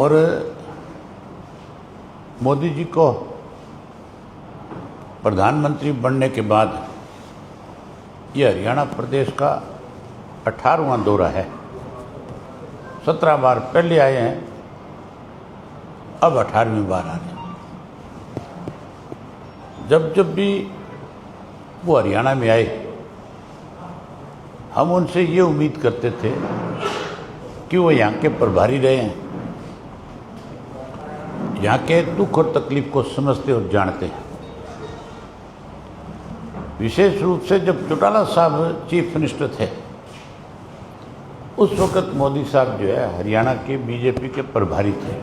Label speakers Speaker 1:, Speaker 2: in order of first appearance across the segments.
Speaker 1: और मोदी जी को प्रधानमंत्री बनने के बाद ये हरियाणा प्रदेश का 18वां दौरा है। 17 बार पहले आए हैं, अब 18वीं बार आ रहे हैं। जब जब भी वो हरियाणा में आए, हम उनसे ये उम्मीद करते थे कि वो यहाँ के प्रभारी रहे हैं, यहाँ के दुख और तकलीफ को समझते और जानते हैं। विशेष रूप से जब चौटाला साहब चीफ मिनिस्टर थे, उस वक्त मोदी साहब जो है हरियाणा के बीजेपी के प्रभारी थे।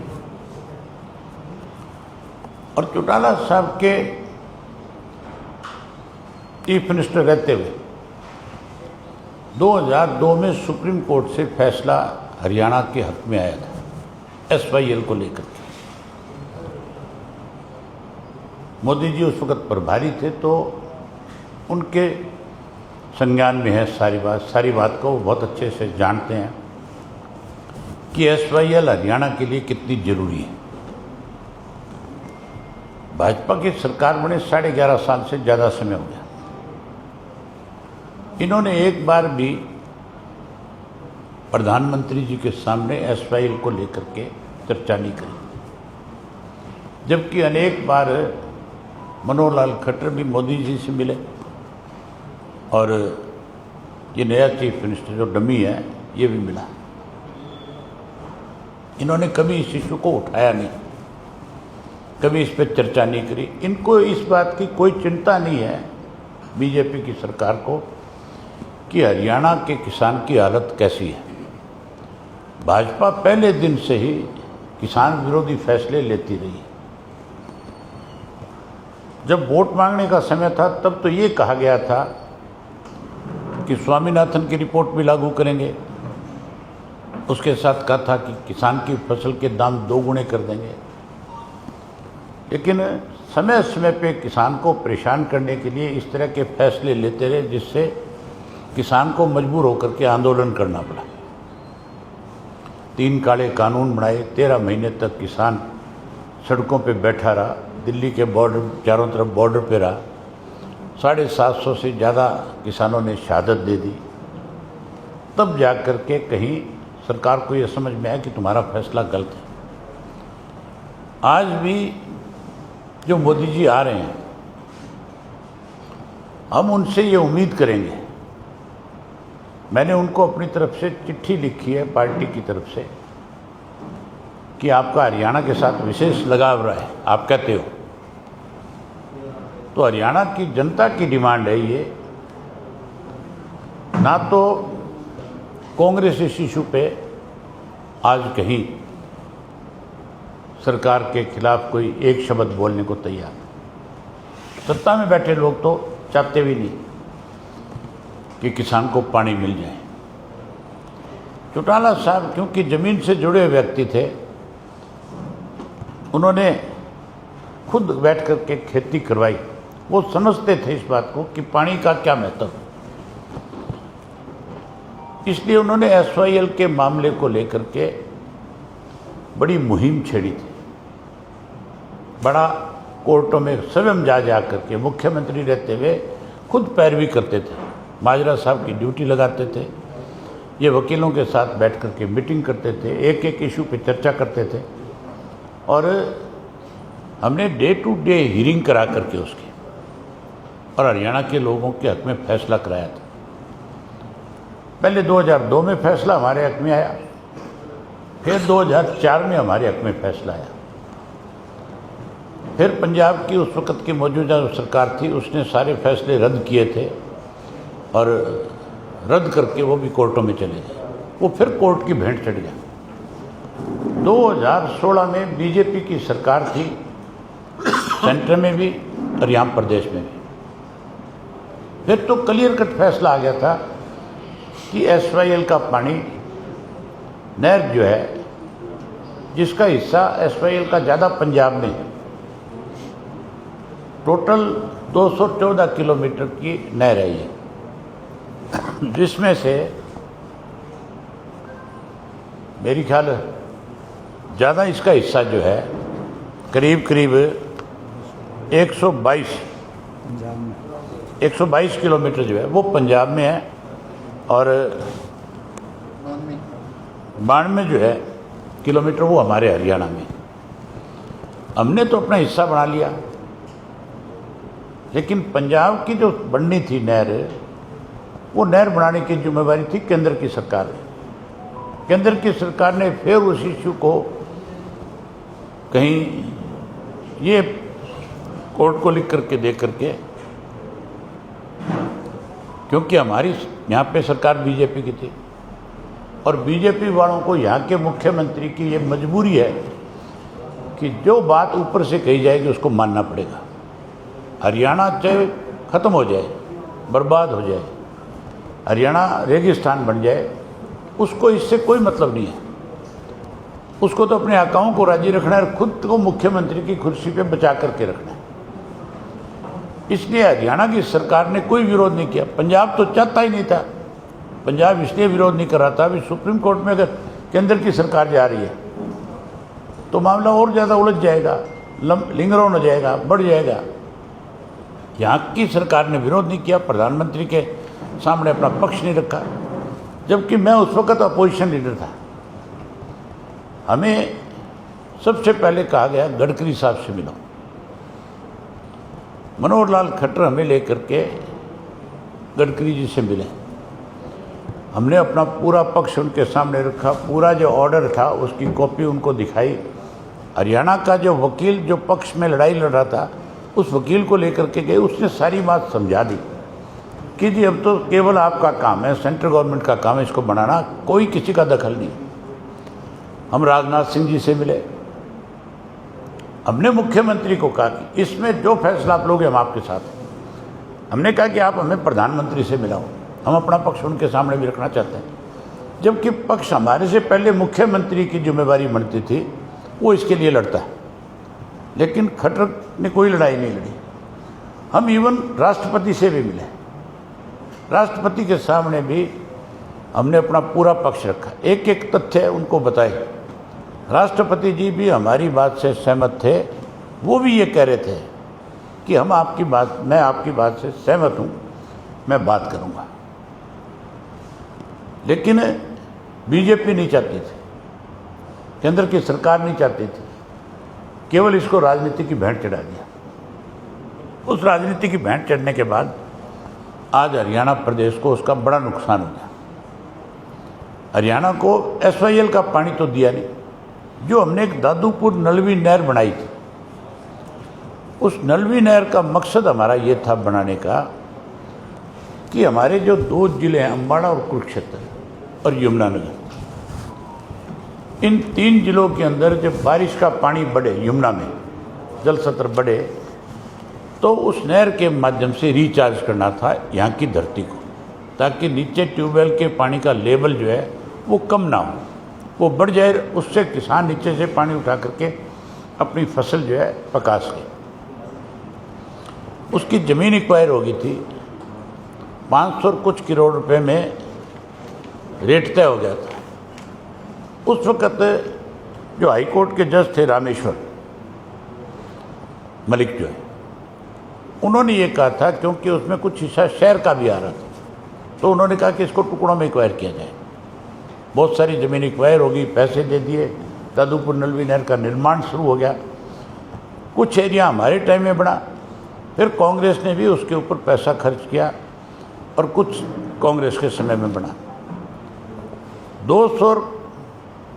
Speaker 1: और चौटाला साहब के चीफ मिनिस्टर रहते हुए 2002 में सुप्रीम कोर्ट से फैसला हरियाणा के हक में आया था SYL को लेकर के। मोदी जी उस वक्त प्रभारी थे, तो उनके संज्ञान में है सारी बात को वो बहुत अच्छे से जानते हैं कि SYL हरियाणा के लिए कितनी जरूरी है। भाजपा की सरकार बने 11.5 साल से ज़्यादा समय हो गया। इन्होंने एक बार भी प्रधानमंत्री जी के सामने SYL को लेकर के चर्चा नहीं करी, जबकि अनेक बार मनोहर लाल खट्टर भी मोदी जी से मिले और ये नया चीफ मिनिस्टर जो डमी है ये भी मिला। इन्होंने कभी इस इशू को उठाया नहीं, कभी इस पर चर्चा नहीं करी। इनको इस बात की कोई चिंता नहीं है बीजेपी की सरकार को कि हरियाणा के किसान की हालत कैसी है। भाजपा पहले दिन से ही किसान विरोधी फैसले लेती रही। जब वोट मांगने का समय था तब तो ये कहा गया था कि स्वामीनाथन की रिपोर्ट भी लागू करेंगे। उसके साथ कहा था कि किसान की फसल के दाम 2 गुने कर देंगे। लेकिन समय समय पे किसान को परेशान करने के लिए इस तरह के फैसले लेते रहे, जिससे किसान को मजबूर होकर के आंदोलन करना पड़ा। 3 काले कानून बनाए, 13 महीने तक किसान सड़कों पे बैठा रहा। दिल्ली के बॉर्डर, चारों तरफ बॉर्डर पे रहा। 750 से ज़्यादा किसानों ने शहादत दे दी। तब जा कर के कहीं सरकार को ये समझ में आया कि तुम्हारा फैसला गलत है। आज भी जो मोदी जी आ रहे हैं, हम उनसे ये उम्मीद करेंगे। मैंने उनको अपनी तरफ से चिट्ठी लिखी है पार्टी की तरफ से कि आपका हरियाणा के साथ विशेष लगाव रहा है, आप कहते हो। तो हरियाणा की जनता की डिमांड है ये, ना तो कांग्रेस इस इशू पे आज कहीं सरकार के खिलाफ कोई एक शब्द बोलने को तैयार। सत्ता में बैठे लोग तो चाहते भी नहीं कि किसान को पानी मिल जाए। चौटाला साहब क्योंकि ज़मीन से जुड़े हुए व्यक्ति थे, उन्होंने खुद बैठ कर के खेती करवाई। वो समझते थे इस बात को कि पानी का क्या महत्व है। इसलिए उन्होंने SYL के मामले को लेकर के बड़ी मुहिम छेड़ी थी। बड़ा कोर्टों में स्वयं जा करके मुख्यमंत्री रहते हुए खुद पैरवी करते थे। माजरा साहब की ड्यूटी लगाते थे, ये वकीलों के साथ बैठ करके मीटिंग करते थे, एक एक इशू पे चर्चा करते थे। और हमने डे टू डे हियरिंग करा करके उसकी और हरियाणा के लोगों के हक में फैसला कराया था। पहले 2002 में फैसला हमारे हक में आया, फिर 2004 में हमारे हक में फैसला आया। फिर पंजाब की उस वक्त की मौजूदा सरकार थी, उसने सारे फैसले रद्द किए थे और रद्द करके वो भी कोर्टों में चले गए। वो फिर कोर्ट की भेंट चढ़ गया। 2016 में बीजेपी की सरकार थी, सेंटर में भी और यहाँ प्रदेश में भी। फिर तो क्लियर कट फैसला आ गया था कि SYL का पानी, नहर जो है जिसका हिस्सा SYL का ज़्यादा पंजाब में है, टोटल 214 किलोमीटर की नहर है ये, जिसमें से मेरी ख्याल ज़्यादा इसका हिस्सा जो है करीब करीब 122 किलोमीटर जो है वो पंजाब में है और 92 जो है किलोमीटर वो हमारे हरियाणा में। हमने तो अपना हिस्सा बना लिया, लेकिन पंजाब की जो बननी थी नहर, वो नहर बनाने की जिम्मेवारी थी केंद्र की सरकार की। केंद्र की सरकार ने फिर उस इश्यू को कहीं ये कोर्ट को लिख करके दे करके, क्योंकि हमारी यहाँ पे सरकार बीजेपी की थी और बीजेपी वालों को यहाँ के मुख्यमंत्री की ये मजबूरी है कि जो बात ऊपर से कही जाएगी उसको मानना पड़ेगा। हरियाणा चाहे ख़त्म हो जाए, बर्बाद हो जाए, हरियाणा रेगिस्तान बन जाए, उसको इससे कोई मतलब नहीं है। उसको तो अपने आकाओं को राजी रखना है और खुद को मुख्यमंत्री की कुर्सी पे बचा करके रखना है। इसलिए हरियाणा की सरकार ने कोई विरोध नहीं किया। पंजाब तो चाहता ही नहीं था। पंजाब इसलिए विरोध नहीं कर रहा था, अभी सुप्रीम कोर्ट में अगर केंद्र की सरकार जा रही है तो मामला और ज़्यादा उलझ जाएगा, लिंगरोन हो जाएगा, बढ़ जाएगा। यहाँ की सरकार ने विरोध नहीं किया, प्रधानमंत्री के सामने अपना पक्ष नहीं रखा, जबकि मैं उस वक्त अपोजिशन लीडर था। हमें सबसे पहले कहा गया गडकरी साहब से मिलो। मनोहर लाल खट्टर हमें लेकर के गडकरी जी से मिले। हमने अपना पूरा पक्ष उनके सामने रखा, पूरा जो ऑर्डर था उसकी कॉपी उनको दिखाई। हरियाणा का जो वकील जो पक्ष में लड़ाई लड़ रहा था, उस वकील को लेकर के गए, उसने सारी बात समझा दी कि जी अब तो केवल आपका काम है, सेंट्रल गवर्नमेंट का काम है इसको बनाना, कोई किसी का दखल नहीं। हम राजनाथ सिंह जी से मिले। हमने मुख्यमंत्री को कहा कि इसमें जो फैसला आप लोगे हम आपके साथ हैं। हमने कहा कि आप हमें प्रधानमंत्री से मिलाओ, हम अपना पक्ष उनके सामने भी रखना चाहते हैं। जबकि पक्ष हमारे से पहले मुख्यमंत्री की जिम्मेवारी बनती थी, वो इसके लिए लड़ता है, लेकिन खट्टर ने कोई लड़ाई नहीं लड़ी। हम इवन राष्ट्रपति से भी मिले, राष्ट्रपति के सामने भी हमने अपना पूरा पक्ष रखा, एक एक तथ्य उनको बताए। राष्ट्रपति जी भी हमारी बात से सहमत थे। वो भी ये कह रहे थे कि मैं आपकी बात से सहमत हूँ, मैं बात करूँगा। लेकिन बीजेपी नहीं चाहती थी, केंद्र की सरकार नहीं चाहती थी, केवल इसको राजनीति की भेंट चढ़ा दिया। उस राजनीति की भेंट चढ़ने के बाद आज हरियाणा प्रदेश को उसका बड़ा नुकसान हो गया। हरियाणा को SYL का पानी तो दिया नहीं। जो हमने एक दादूपुर नलवी नहर बनाई थी, उस नलवी नहर का मकसद हमारा ये था बनाने का कि हमारे जो 2 जिले हैं, अम्बाड़ा और कुरुक्षेत्र और यमुनानगर, इन 3 जिलों के अंदर जब बारिश का पानी बढ़े, यमुना में जल स्तर बढ़े, तो उस नहर के माध्यम से रिचार्ज करना था यहाँ की धरती को, ताकि नीचे ट्यूबवेल के पानी का लेवल जो है वो कम ना हो, वो बढ़ जाए। उससे किसान नीचे से पानी उठा करके अपनी फसल जो है पका सके। उसकी ज़मीन एक्वायर हो गई थी, 500 कुछ करोड़ रुपए में रेट तय हो गया था। उस वक़्त जो हाई कोर्ट के जज थे रामेश्वर मलिक जो है, उन्होंने ये कहा था, क्योंकि उसमें कुछ हिस्सा शहर का भी आ रहा था, तो उन्होंने कहा कि इसको टुकड़ों में एक्वायर किया जाए। बहुत सारी ज़मीन एक्वायर होगी, पैसे दे दिए, दादूपुर नलवी नहर का निर्माण शुरू हो गया। कुछ एरिया हमारे टाइम में बना, फिर कांग्रेस ने भी उसके ऊपर पैसा खर्च किया और कुछ कांग्रेस के समय में बना।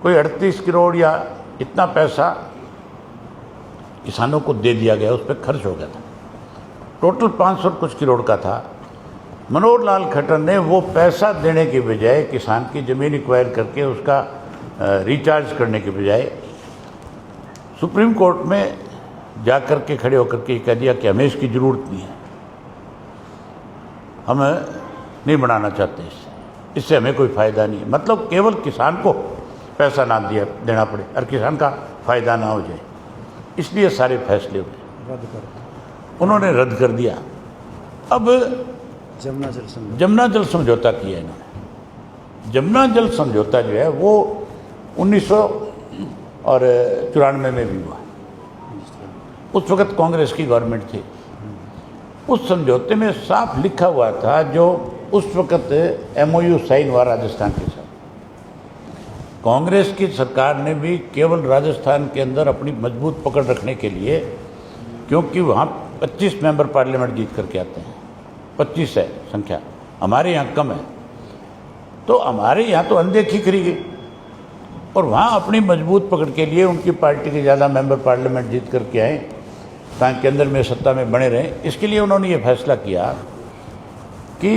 Speaker 1: 38 करोड़ या इतना पैसा किसानों को दे दिया गया, उस पर खर्च हो गया था। टोटल 500 कुछ करोड़ का था। मनोहर लाल खट्टर ने वो पैसा देने के बजाय, किसान की ज़मीन एक्वायर करके उसका रिचार्ज करने के बजाय, सुप्रीम कोर्ट में जा कर के खड़े होकर के कह दिया कि हमें इसकी ज़रूरत नहीं है, हम नहीं बनाना चाहते, इससे हमें कोई फ़ायदा नहीं है। मतलब केवल किसान को पैसा ना देना पड़े और किसान का फ़ायदा ना हो जाए, इसलिए सारे फैसले हुए, उन्होंने रद्द कर दिया। अब जमुना जल समझौता किया इन्होंने। जमुना जल समझौता जो है वो 19 और 94 में भी हुआ। उस वक्त कांग्रेस की गवर्नमेंट थी। उस समझौते में साफ लिखा हुआ था, जो उस वक्त MOU साइन हुआ राजस्थान के साथ, कांग्रेस की सरकार ने भी केवल राजस्थान के अंदर अपनी मजबूत पकड़ रखने के लिए, क्योंकि वहाँ 25 मेंबर पार्लियामेंट जीत करके आते हैं, 25 है संख्या, हमारे यहाँ कम है, तो हमारे यहाँ तो अनदेखी करी गई, और वहाँ अपनी मजबूत पकड़ के लिए उनकी पार्टी के ज़्यादा मेंबर पार्लियामेंट जीत करके आए ताकि अंदर में सत्ता में बने रहें। इसके लिए उन्होंने ये फैसला किया कि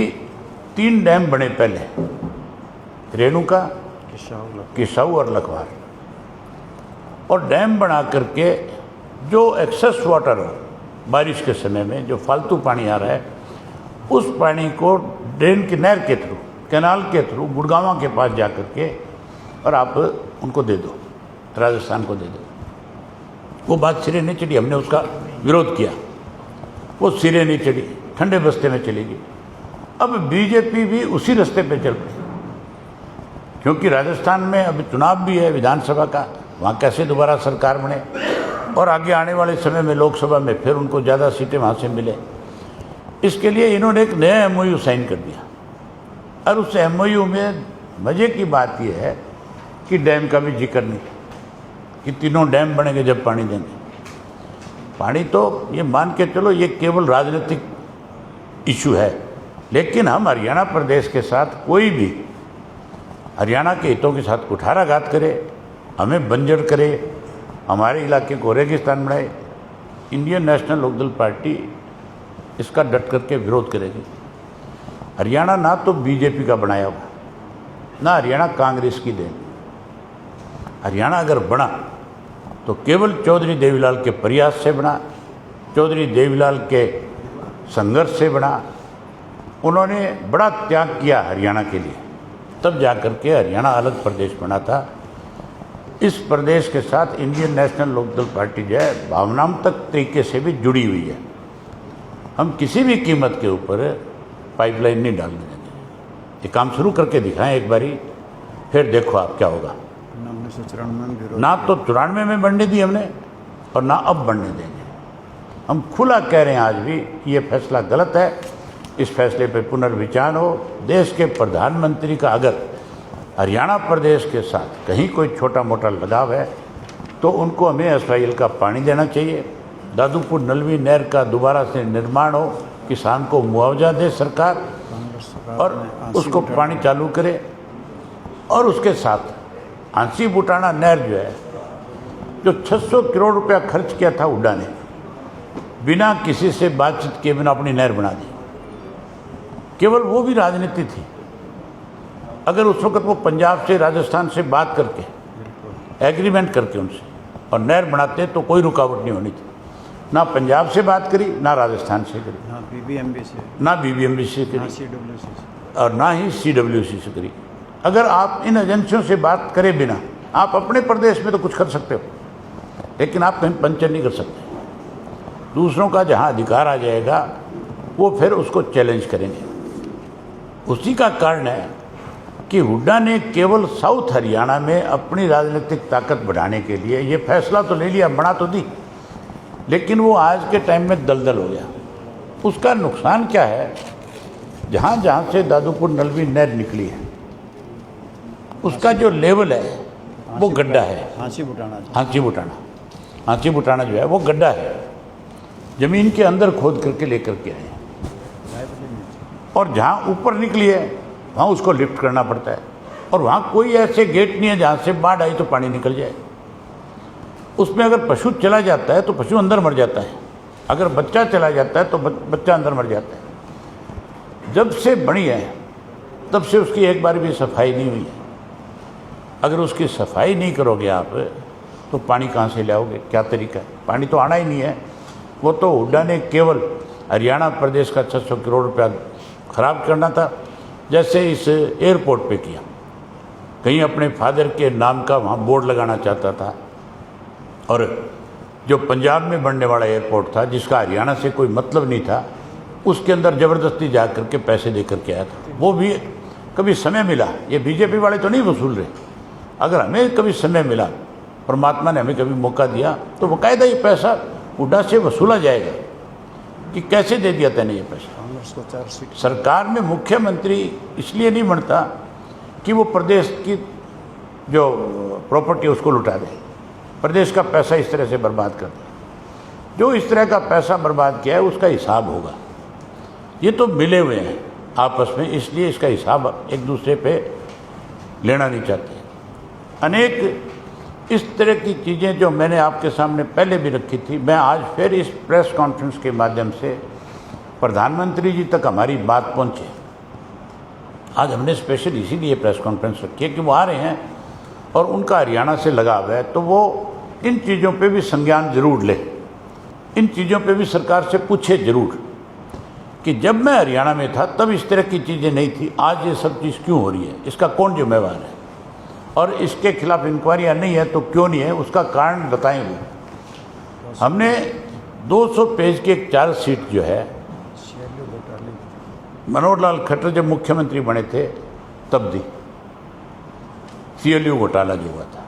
Speaker 1: 3 डैम बने पहले, रेणुका, किसाऊ और लखवार, और डैम बना करके जो एक्सेस वाटर हो बारिश के समय में, जो फालतू पानी आ रहा है, उस पानी को ड्रेन की नहर के थ्रू, कैनाल के थ्रू गुड़गांव के पास जा करके और आप उनको दे दो, राजस्थान को दे दो। वो बात सिरे नहीं चढ़ी, हमने उसका विरोध किया, वो सिरे नहीं चढ़ी, ठंडे बस्ते में चली गई। अब बीजेपी भी उसी रास्ते पे चल पड़ी, क्योंकि राजस्थान में अब चुनाव भी है विधानसभा का, वहाँ कैसे दोबारा सरकार बने, और आगे आने वाले समय में लोकसभा में फिर उनको ज़्यादा सीटें वहाँ से मिले। इसके लिए इन्होंने एक नया MOU साइन कर दिया, और उस MOU में मज़े की बात यह है कि डैम का भी जिक्र नहीं, कि 3 डैम बनेंगे जब पानी देंगे। पानी तो ये मान के चलो ये केवल राजनीतिक इशू है, लेकिन हम हरियाणा प्रदेश के साथ कोई भी हरियाणा के हितों के साथ कुठाराघात करे, हमें बंजर करे, हमारे इलाके को रेगिस्तान बनाए, इंडियन नेशनल लोकदल पार्टी इसका डट करके विरोध करेगी। हरियाणा ना तो बीजेपी का बनाया हुआ, ना हरियाणा कांग्रेस की देन। हरियाणा अगर बना तो केवल चौधरी देवीलाल के प्रयास से बना, चौधरी देवीलाल के संघर्ष से बना। उन्होंने बड़ा त्याग किया हरियाणा के लिए, तब जाकर के हरियाणा अलग प्रदेश बना था। इस प्रदेश के साथ इंडियन नेशनल लोकदल पार्टी जो है भावनात्मक तरीके से भी जुड़ी हुई है। हम किसी भी कीमत के ऊपर पाइपलाइन नहीं डालने देंगे। ये काम शुरू करके दिखाएं एक बारी, फिर देखो आप क्या होगा। ना तो 94 में बढ़ने दी हमने, और ना अब बढ़ने देंगे। हम खुला कह रहे हैं आज भी कि ये फैसला गलत है, इस फैसले पर पुनर्विचार हो। देश के प्रधानमंत्री का अगर हरियाणा प्रदेश के साथ कहीं कोई छोटा मोटा लगाव है तो उनको हमें SYL का पानी देना चाहिए। दादूपुर नलवी नहर का दोबारा से निर्माण हो, किसान को मुआवजा दे सरकार, और उसको पानी चालू करे। और उसके साथ हांसी बुटाना नहर जो है, जो 600 करोड़ रुपया खर्च किया था हुड्डा ने, बिना किसी से बातचीत किए बिना अपनी नहर बना दी। केवल वो भी राजनीति थी। अगर उस वक्त वो पंजाब से, राजस्थान से बात करके, एग्रीमेंट करके उनसे और नहर बनाते तो कोई रुकावट नहीं होनी थी। ना पंजाब से बात करी, ना राजस्थान से करी, ना BBMB से करी, और ना ही CWC से करी। अगर आप इन एजेंसियों से बात करे बिना, आप अपने प्रदेश में तो कुछ कर सकते हो, लेकिन आप कहीं पंचर नहीं कर सकते। दूसरों का जहां अधिकार आ जाएगा वो फिर उसको चैलेंज करेंगे। उसी का कारण है कि हुड्डा ने केवल साउथ हरियाणा में अपनी राजनीतिक ताकत बढ़ाने के लिए ये फैसला तो ले लिया, बना तो दी, लेकिन वो आज के टाइम में दलदल हो गया। उसका नुकसान क्या है, जहाँ जहाँ से दादूपुर नलवी नहर निकली है उसका जो लेवल है वो गड्ढा है। हांसी बुटाना जो है वो गड्ढा है, जमीन के अंदर खोद करके लेकर के आए, और जहाँ ऊपर निकली है वहाँ उसको लिफ्ट करना पड़ता है, और वहाँ कोई ऐसे गेट नहीं है जहाँ से बाढ़ आई तो पानी निकल जाए। उसमें अगर पशु चला जाता है तो पशु अंदर मर जाता है, अगर बच्चा चला जाता है तो बच्चा अंदर मर जाता है। जब से बनी है तब से उसकी एक बार भी सफाई नहीं हुई है। अगर उसकी सफाई नहीं करोगे आप तो पानी कहाँ से लाओगे, क्या तरीका है? पानी तो आना ही नहीं है। वो तो हुड्डा ने केवल हरियाणा प्रदेश का 600 करोड़ रुपया खराब करना था, जैसे इस एयरपोर्ट पे किया, कहीं अपने फादर के नाम का वहाँ बोर्ड लगाना चाहता था, और जो पंजाब में बनने वाला एयरपोर्ट था जिसका हरियाणा से कोई मतलब नहीं था, उसके अंदर ज़बरदस्ती जा कर के पैसे दे करके आया था। वो भी कभी समय मिला, ये बीजेपी वाले तो नहीं वसूल रहे, अगर हमें कभी समय मिला परमात्मा ने हमें कभी मौका दिया तो बाकायदा ये पैसा हुड्डा से वसूला जाएगा कि कैसे दे दिया तैने ये पैसा। सरकार में मुख्यमंत्री इसलिए नहीं बनता कि वो प्रदेश की जो प्रॉपर्टी उसको लुटा दे, प्रदेश का पैसा इस तरह से बर्बाद कर दे। जो इस तरह का पैसा बर्बाद किया है उसका हिसाब होगा। ये तो मिले हुए हैं आपस में, इसलिए इसका हिसाब एक दूसरे पे लेना नहीं चाहते। अनेक इस तरह की चीज़ें जो मैंने आपके सामने पहले भी रखी थी, मैं आज फिर इस प्रेस कॉन्फ्रेंस के माध्यम से प्रधानमंत्री जी तक हमारी बात पहुंचे। आज हमने स्पेशल इसीलिए प्रेस कॉन्फ्रेंस रखी है कि वो आ रहे हैं और उनका हरियाणा से लगाव है, तो वो इन चीज़ों पे भी संज्ञान जरूर ले, इन चीज़ों पे भी सरकार से पूछे जरूर कि जब मैं हरियाणा में था तब इस तरह की चीज़ें नहीं थी, आज ये सब चीज़ क्यों हो रही है, इसका कौन जिम्मेवार है, और इसके खिलाफ इंक्वायरियाँ नहीं है तो क्यों नहीं है, उसका कारण बताएं वो। हमने 200 पेज की एक चार्जशीट जो है, मनोहर लाल खट्टर जब मुख्यमंत्री बने थे तब दी, CLU घोटाला जो हुआ था,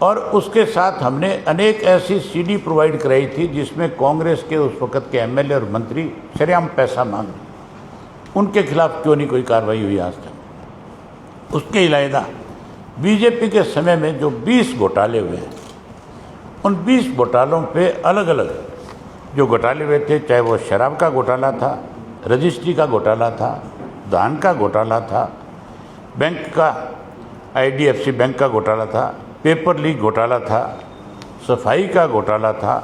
Speaker 1: और उसके साथ हमने अनेक ऐसी CD प्रोवाइड कराई थी जिसमें कांग्रेस के उस वक़्त के MLA और मंत्री शरेआम पैसा मांग रहे, उनके खिलाफ क्यों नहीं कोई कार्रवाई हुई आज तक। उसके अलावा बीजेपी के समय में जो 20 घोटाले हुए हैं, उन 20 घोटालों पे अलग अलग जो घोटाले हुए थे, चाहे वो शराब का घोटाला था, रजिस्ट्री का घोटाला था, धान का घोटाला था, बैंक का IDFC बैंक का घोटाला था, पेपर लीक घोटाला था, सफाई का घोटाला था,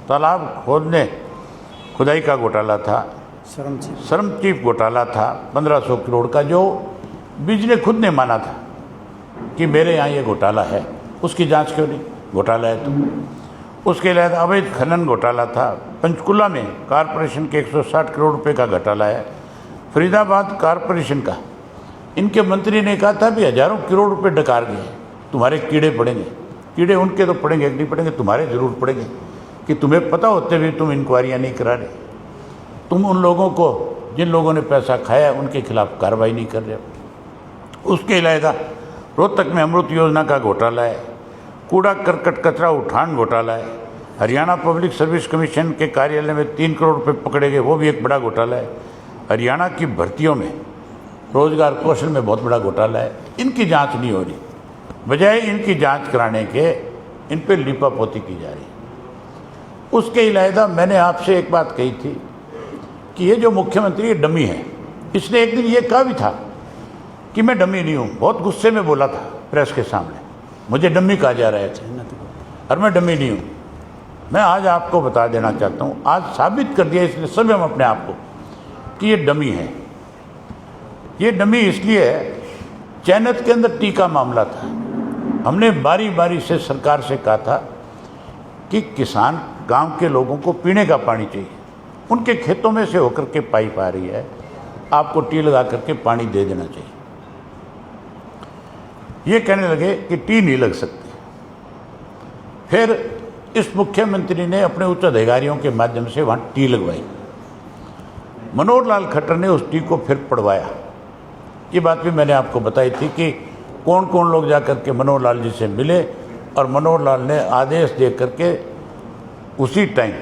Speaker 1: तालाब खुदाई का घोटाला था, श्रम चीफ घोटाला था 1500 करोड़ का, जो बीज ने खुद ने माना था कि मेरे यहाँ ये घोटाला है, उसकी जांच क्यों नहीं, घोटाला है तो। उसके अलावा अवैध खनन घोटाला था, पंचकुला में कारपोरेशन के 160 करोड़ रुपए का घोटाला है, फरीदाबाद कारपोरेशन का इनके मंत्री ने कहा था भी हजारों करोड़ रुपए डकार गए, तुम्हारे कीड़े पड़ेंगे, कीड़े उनके तो पड़ेंगे नहीं पड़ेंगे, तुम्हारे ज़रूर पड़ेंगे कि तुम्हें पता होते हुए तुम इंक्वायरियाँ नहीं करा रहे, तुम उन लोगों को जिन लोगों ने पैसा खाया उनके खिलाफ कार्रवाई नहीं कर रहे हो। उसके अलावा रोहतक में अमृत योजना का घोटाला है, कूड़ा करकट कचरा उठान घोटाला है, हरियाणा पब्लिक सर्विस कमीशन के कार्यालय में 3 करोड़ रुपए पकड़े गए, वो भी एक बड़ा घोटाला है, हरियाणा की भर्तियों में रोजगार कौशल में बहुत बड़ा घोटाला है। इनकी जांच नहीं हो रही, बजाय इनकी जांच कराने के इन पर लीपापोती की जा रही। उसके अलावा मैंने आपसे एक बात कही थी कि ये जो मुख्यमंत्री डमी है, इसने एक दिन ये कहा भी था कि मैं डमी नहीं हूँ, बहुत गुस्से में बोला था प्रेस के सामने, मुझे डमी कहा जा रहा है और मैं डमी नहीं हूँ। मैं आज आपको बता देना चाहता हूँ, आज साबित कर दिया इसलिए सभी हम अपने आप को कि ये डमी है। ये डमी इसलिए है, चैनत के अंदर टीका मामला था, हमने बारी बारी से सरकार से कहा था कि किसान गांव के लोगों को पीने का पानी चाहिए, उनके खेतों में से होकर के पाइप आ रही है, आपको टी लगा करके पानी दे देना चाहिए। ये कहने लगे कि टी नहीं लग सकती। फिर इस मुख्यमंत्री ने अपने उच्च अधिकारियों के माध्यम से वहाँ टी लगवाई, मनोहर लाल खट्टर ने उस टी को फिर पढ़वाया। ये बात भी मैंने आपको बताई थी कि कौन कौन लोग जाकर के मनोहर लाल जी से मिले और मनोहर लाल ने आदेश दे करके उसी टाइम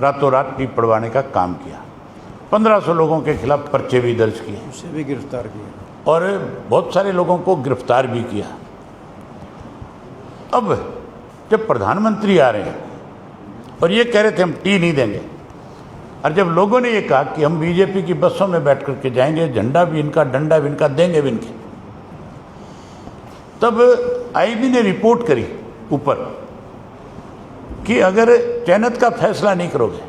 Speaker 1: रातों रात टी पढ़वाने का काम किया। 1500 लोगों के खिलाफ पर्चे भी दर्ज किए, उसे भी गिरफ्तार किया और बहुत सारे लोगों को गिरफ्तार भी किया। अब जब प्रधानमंत्री आ रहे हैं और ये कह रहे थे हम टी नहीं देंगे, और जब लोगों ने ये कहा कि हम बीजेपी की बसों में बैठ करके जाएंगे, झंडा भी इनका, डंडा भी इनका, देंगे भी इनके, तब IB ने रिपोर्ट करी ऊपर कि अगर चयनित का फैसला नहीं करोगे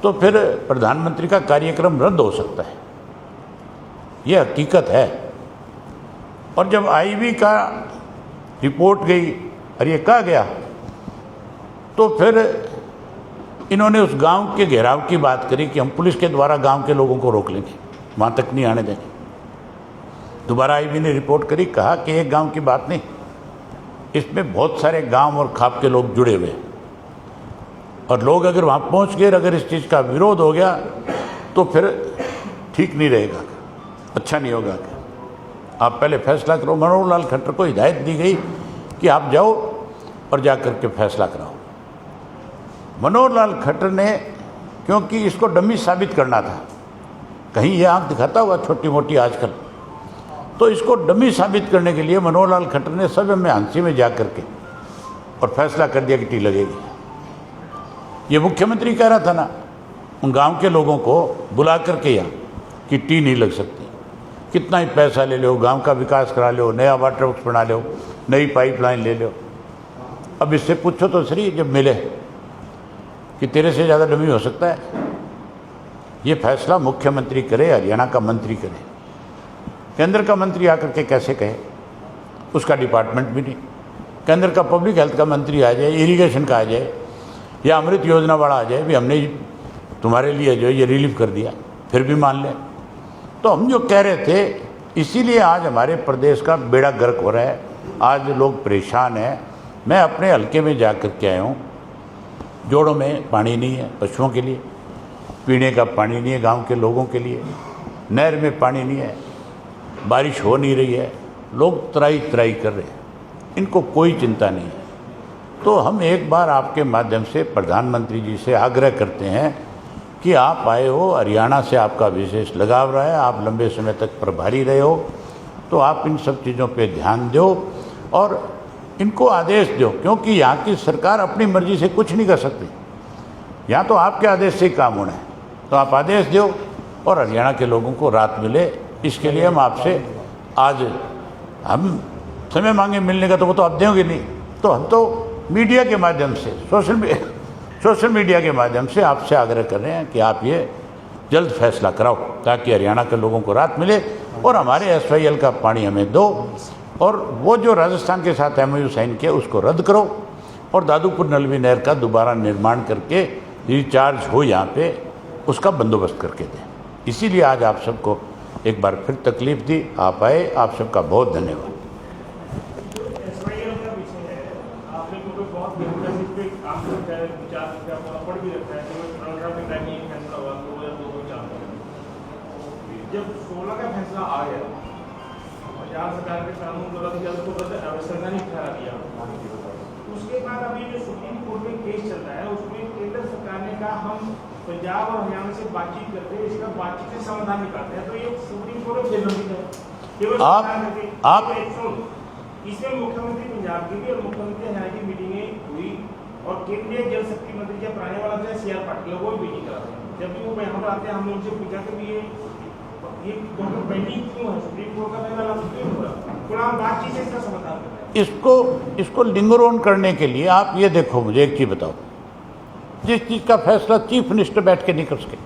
Speaker 1: तो फिर प्रधानमंत्री का कार्यक्रम रद्द हो सकता है। यह हकीकत है। और जब IB का रिपोर्ट गई और ये कहा गया तो फिर इन्होंने उस गांव के घेराव की बात करी कि हम पुलिस के द्वारा गांव के लोगों को रोक लेंगे, वहाँ तक नहीं आने देंगे। दोबारा IB ने रिपोर्ट करी, कहा कि एक गांव की बात नहीं, इसमें बहुत सारे गांव और खाप के लोग जुड़े हुए हैं और लोग अगर वहाँ पहुँच गए, अगर इस चीज़ का विरोध हो गया तो फिर ठीक नहीं रहेगा, अच्छा नहीं होगा। आप पहले फैसला करो। मनोहर लाल खट्टर को हिदायत दी गई कि आप जाओ और जा कर के फैसला कराओ। मनोहर लाल खट्टर ने, क्योंकि इसको डमी साबित करना था, कहीं ये आंख दिखाता हुआ छोटी मोटी आजकल, तो इसको डमी साबित करने के लिए मनोहर लाल खट्टर ने सदन में हंसी में जा कर के और फैसला कर दिया कि टी लगेगी। ये मुख्यमंत्री कह रहा था ना उन गांव के लोगों को बुला करके यहाँ कि टी नहीं लग सकती, कितना ही पैसा ले लो, गांव का विकास करा लो, नया वाटर वर्क्स बना लो, नई पाइपलाइन ले लो। अब इससे पूछो तो सही जब मिले कि तेरे से ज़्यादा डमी हो सकता है। ये फैसला मुख्यमंत्री करे, हरियाणा का मंत्री करे, केंद्र का मंत्री आकर के कैसे कहे? उसका डिपार्टमेंट भी नहीं। केंद्र का पब्लिक हेल्थ का मंत्री आ जाए, इरिगेशन का आ जाए, या अमृत योजना वाला आ जाए, भी हमने तुम्हारे लिए जो ये रिलीफ कर दिया, फिर भी मान लें। तो हम जो कह रहे थे, इसीलिए आज हमारे प्रदेश का बेड़ा गर्क हो रहा है, आज लोग परेशान हैं। मैं अपने हलके में जा कर के आया हूँ, जोड़ों में पानी नहीं है पशुओं के लिए, पीने का पानी नहीं है गांव के लोगों के लिए, नहर में पानी नहीं है, बारिश हो नहीं रही है, लोग त्राई त्राई कर रहे हैं, इनको कोई चिंता नहीं है। तो हम एक बार आपके माध्यम से प्रधानमंत्री जी से आग्रह करते हैं कि आप आए हो, हरियाणा से आपका विशेष लगाव रहा है, आप लंबे समय तक प्रभारी रहे हो, तो आप इन सब चीज़ों पे ध्यान दो और इनको आदेश दो, क्योंकि यहाँ की सरकार अपनी मर्जी से कुछ नहीं कर सकती। यहाँ तो आपके आदेश से ही काम होना है, तो आप आदेश दो और हरियाणा के लोगों को राहत मिले। इसके लिए हम आपसे आज हम समय मांगे मिलने का, तो वो तो आप देंगे नहीं, तो हम तो मीडिया के माध्यम से, सोशल मीडिया के माध्यम से आपसे आग्रह कर रहे हैं कि आप ये जल्द फैसला कराओ, ताकि हरियाणा के लोगों को राहत मिले और हमारे SYL का पानी हमें दो, और वो जो राजस्थान के साथ MOU साइन किया उसको रद्द करो और दादूपुर नलवी नहर का दोबारा निर्माण करके रिचार्ज हो यहाँ पे, उसका बंदोबस्त करके दें। इसीलिए आज आप सबको एक बार फिर तकलीफ दी, आप आए, आप सबका बहुत धन्यवाद।
Speaker 2: जब 16 का फैसला आ गया, पंजाब सरकार के कानून को रद्द किया, उसको अवैधानिक ठहरा दिया, उसके बाद अभी जो सुप्रीम कोर्ट में केस चल रहा है, उसमें केंद्र सरकार ने कहा हम पंजाब और हरियाणा से बातचीत करते हैं, इसका बातचीत से समाधान निकालते हैं। तो ये सुप्रीम कोर्ट में लंबित है, केवल आप इसमें मुख्यमंत्री पंजाब की भी और मुख्यमंत्री हरियाणा की मीटिंगें हुई और केंद्रीय जल शक्ति मंत्री जब पुराने वाला जो CR पाटिल वो मीटिंग कराते हैं। जब भी वो यहाँ पर आते हैं, हम उनसे पूछा कि ये दोनों पेंडिंग क्यों है, सुप्रीम कोर्ट का फैसला क्यों हुआ, थोड़ा हम बातचीत से इसका समाधान करें।
Speaker 1: इसको लिंगर ऑन करने के लिए आप ये देखो, मुझे एक चीज़ बताओ, जिस चीज़ का फैसला चीफ मिनिस्टर बैठ के नहीं कर सके,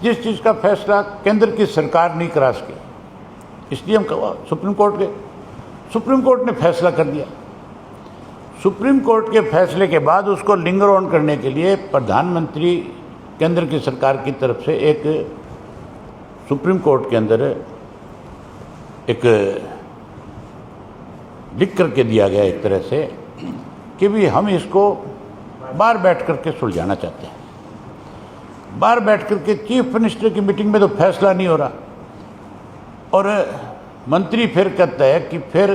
Speaker 1: जिस चीज़ का फैसला केंद्र की सरकार नहीं करा सके, इसलिए हम कहा सुप्रीम कोर्ट गए, सुप्रीम कोर्ट ने फैसला कर दिया। सुप्रीम कोर्ट के फैसले के बाद उसको लिंगर ऑन करने के लिए प्रधानमंत्री केंद्र की सरकार की तरफ से एक सुप्रीम कोर्ट के अंदर एक लिख करके दिया गया एक तरह से कि भी हम इसको बाहर बैठ करके सुलझाना चाहते हैं। बाहर बैठ करके चीफ मिनिस्टर की मीटिंग में तो फैसला नहीं हो रहा, और मंत्री फिर कहता है कि फिर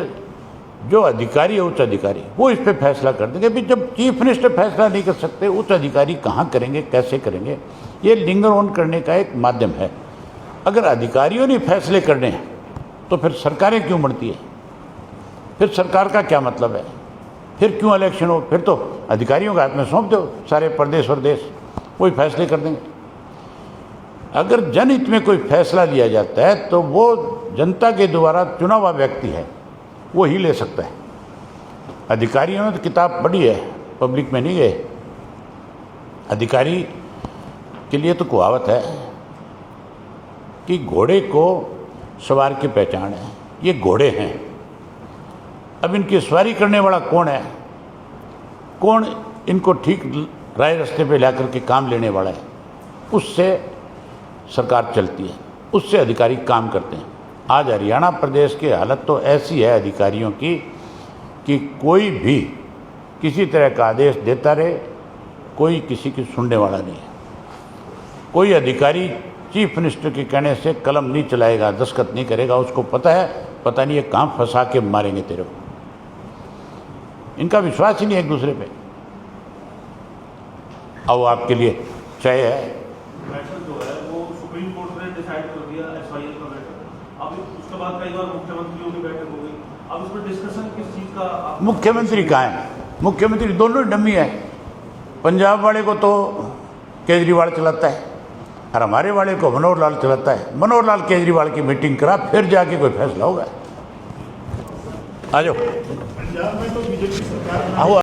Speaker 1: जो अधिकारी है उच्च अधिकारी वो इस पे फैसला कर देंगे। भी जब चीफ मिनिस्टर फैसला नहीं कर सकते, उच्च अधिकारी कहाँ करेंगे, कैसे करेंगे? ये लिंगर ऑन करने का एक माध्यम है। अगर अधिकारियों ने फैसले करने हैं तो फिर सरकारें क्यों बढ़ती है? फिर सरकार का क्या मतलब है? फिर क्यों इलेक्शन हो? फिर तो अधिकारियों के हाथ में सौंप दो सारे प्रदेश और देश, वही फैसले कर देंगे। अगर जनहित में कोई फैसला लिया जाता है तो वो जनता के द्वारा चुना हुआ व्यक्ति है, वो ही ले सकता है। अधिकारियों ने तो किताब पढ़ी है, पब्लिक में नहीं गए। अधिकारी के लिए तो कहावत है कि घोड़े को सवार की पहचान है। ये घोड़े हैं, अब इनकी सवारी करने वाला कौन है? कौन इनको ठीक राय रास्ते पे ला करके काम लेने वाला है? उससे सरकार चलती है, उससे अधिकारी काम करते हैं। आज हरियाणा प्रदेश की हालत तो ऐसी है अधिकारियों की कि कोई भी किसी तरह का आदेश देता रहे, कोई किसी की सुनने वाला नहीं है। कोई अधिकारी चीफ मिनिस्टर के कहने से कलम नहीं चलाएगा, दस्तखत नहीं करेगा। उसको पता है पता नहीं ये कहाँ फंसा के मारेंगे तेरे को। इनका विश्वास ही नहीं एक दूसरे पे। अब आपके लिए तय है,
Speaker 2: मैटर जो है वो सुप्रीम कोर्ट ने डिसाइड कर दिया एसवाईएल का मैटर। अब उसके बाद कई बार मुख्यमंत्रियों की बैठक हो गई, अब इस पर डिस्कशन किस चीज़ का?
Speaker 1: मुख्यमंत्री कहाँ है? मुख्यमंत्री दोनों ही डम्मी है। पंजाब वाले को तो केजरीवाल चलाता है और हमारे वाले को मनोहर लाल चलाता है। मनोहर लाल केजरीवाल की मीटिंग करा, फिर जाके कोई फैसला होगा। आ जाओ,
Speaker 2: पंजाब में तो बीजेपी सरकार
Speaker 1: आओ।